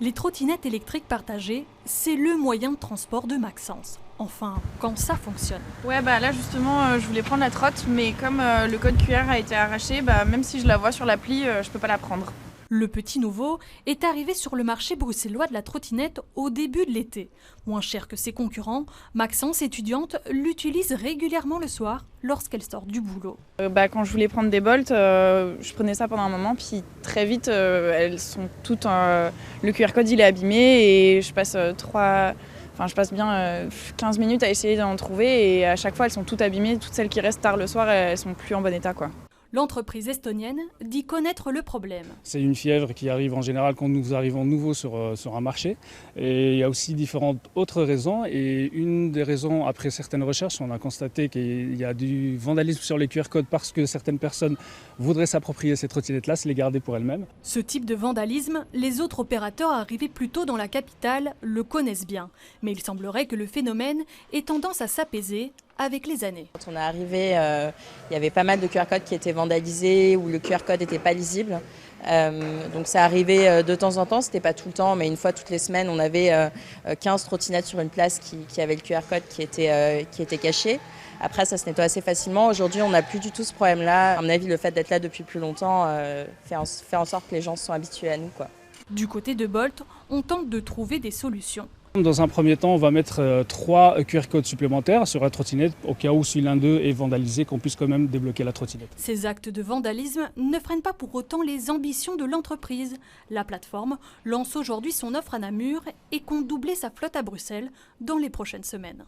Les trottinettes électriques partagées, c'est le moyen de transport de Maxence. Enfin, quand ça fonctionne. Ouais, là justement, je voulais prendre la trotte, mais comme le code QR a été arraché, même si je la vois sur l'appli, je peux pas la prendre. Le petit nouveau est arrivé sur le marché bruxellois de la trottinette au début de l'été. Moins cher que ses concurrents, Maxence, étudiante, l'utilise régulièrement le soir lorsqu'elle sort du boulot. Quand je voulais prendre des Bolt, je prenais ça pendant un moment, puis très vite, elles sont toutes... le QR code, il est abîmé et je passe bien 15 minutes à essayer d'en trouver et à chaque fois, elles sont toutes abîmées. Toutes celles qui restent tard le soir, elles sont plus en bon état, quoi. L'entreprise estonienne dit connaître le problème. C'est une fièvre qui arrive en général quand nous arrivons nouveau sur un marché. Et il y a aussi différentes autres raisons. Et une des raisons, après certaines recherches, on a constaté qu'il y a du vandalisme sur les QR codes parce que certaines personnes voudraient s'approprier ces trottinettes-là, se les garder pour elles-mêmes. Ce type de vandalisme, les autres opérateurs arrivés plus tôt dans la capitale le connaissent bien. Mais il semblerait que le phénomène ait tendance à s'apaiser avec les années. Quand on est arrivé, il y avait pas mal de QR codes qui étaient vandalisés ou le QR code n'était pas lisible. Donc ça arrivait de temps en temps, c'était pas tout le temps, mais une fois toutes les semaines, on avait 15 trottinettes sur une place qui avait le QR code qui était caché. Après, ça se nettoie assez facilement. Aujourd'hui, on n'a plus du tout ce problème-là. À mon avis, le fait d'être là depuis plus longtemps fait en sorte que les gens sont habitués à nous, quoi. Du côté de Bolt, on tente de trouver des solutions. Dans un premier temps, on va mettre 3 QR codes supplémentaires sur la trottinette au cas où si l'un d'eux est vandalisé, qu'on puisse quand même débloquer la trottinette. Ces actes de vandalisme ne freinent pas pour autant les ambitions de l'entreprise. La plateforme lance aujourd'hui son offre à Namur et compte doubler sa flotte à Bruxelles dans les prochaines semaines.